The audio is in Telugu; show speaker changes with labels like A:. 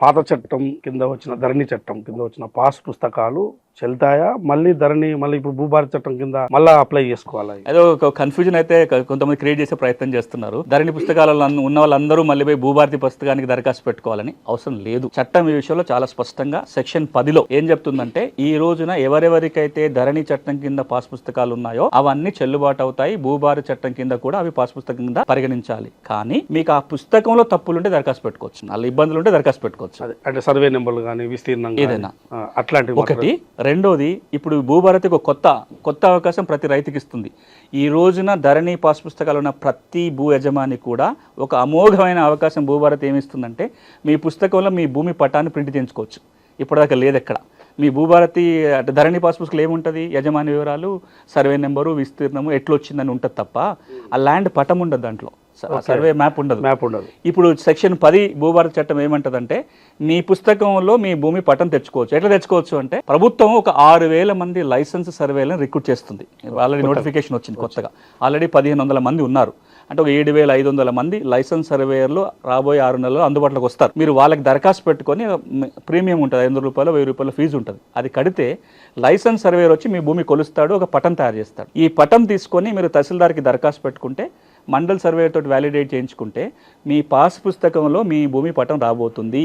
A: పాత చట్టం కింద వచ్చిన ధరణి చట్టం కింద వచ్చిన పాస్ పుస్తకాలు చెల్తాయా, మళ్ళీ ధరణి మళ్ళీ ఇప్పుడు భూభారత చట్టం కింద మళ్ళీ అప్లై చేసుకోవాలి?
B: ఏదో ఒక కన్ఫ్యూజన్ అయితే కొంతమంది క్రియేట్ చేసే ప్రయత్నం చేస్తున్నారు. ధరణి పుస్తకాలలో ఉన్న వాళ్ళందరూ మళ్ళీ పోయి భూభారతి పుస్తకానికి దరఖాస్తు పెట్టుకోవాలని అవసరం లేదు. చట్టం ఈ విషయంలో చాలా స్పష్టంగా సెక్షన్ 10లో ఏం చెప్తుందంటే, ఈ రోజున ఎవరెవరికైతే ధరణి చట్టం కింద పాస్ పుస్తకాలు ఉన్నాయో అవన్నీ చెల్లుబాటు అవుతాయి. భూభారతి చట్టం కింద కూడా అవి పాస్ పుస్తకం కింద పరిగణించాలి. కానీ మీకు ఆ పుస్తకంలో తప్పులుంటే దరఖాస్తు పెట్టుకోవచ్చు, అలా ఇబ్బందులు ఉంటే దరఖాస్తు పెట్టుకోవచ్చు.
A: అంటే సర్వే నెంబర్లు కానీ విస్తీర్ణం
B: ఏదైనా
A: అట్లాంటివి.
B: ఒకటి. రెండోది, ఇప్పుడు భూభారతికి ఒక కొత్త అవకాశం ప్రతి రైతుకి ఇస్తుంది. ఈ రోజున ధరణి పాస్ పుస్తకాలు ఉన్న ప్రతి భూ యజమాని కూడా ఒక అమోఘమైన అవకాశం భూభారతి ఏమిస్తుందంటే, మీ పుస్తకంలో మీ భూమి పటాన్ని ప్రింట్ చేయించుకోవచ్చు. ఇప్పటిదాకా లేదు ఎక్కడ. మీ భూభారతి అంటే ధరణి పాస్ పుస్తకాలు ఏముంటుంది, యజమాని వివరాలు, సర్వే నెంబరు, విస్తీర్ణము ఎట్లా వచ్చిందని ఉంటుంది తప్ప ఆ ల్యాండ్ పటం ఉండదు, దాంట్లో సర్వే మ్యాప్ ఉండదు. ఇప్పుడు సెక్షన్ 10 భూభారతి చట్టం ఏమంటదంటే, మీ పుస్తకంలో మీ భూమి పట్టం తెచ్చుకోవచ్చు. ఎట్లా తెచ్చుకోవచ్చు అంటే, ప్రభుత్వం ఒక 6,000 మంది లైసెన్స్ సర్వేలను రిక్రూట్ చేస్తుంది. ఆల్రెడీ నోటిఫికేషన్ వచ్చింది కొత్తగా. ఆల్రెడీ 1,500 మంది ఉన్నారు. అంటే ఒక 7,500 మంది లైసెన్స్ సర్వేయర్లు రాబోయే 6 నెలల్లో అందుబాటులోకి వస్తారు. మీరు వాళ్ళకి దరఖాస్తు పెట్టుకొని ప్రీమియం ఉంటుంది, 500 రూపాయలు 1000 రూపాయల ఫీజు ఉంటుంది. అది కడితే లైసెన్స్ సర్వేయర్ వచ్చి మీ భూమి కొలుస్తాడు, ఒక పటం తయారు చేస్తాడు. ఈ పటం తీసుకొని మీరు తహసీల్దార్కి దరఖాస్తు పెట్టుకుంటే, మండల్ సర్వేయర్ తోటి వ్యాలిడేట్ చేయించుకుంటే మీ పాస్ పుస్తకంలో మీ భూమి పటం రాబోతుంది.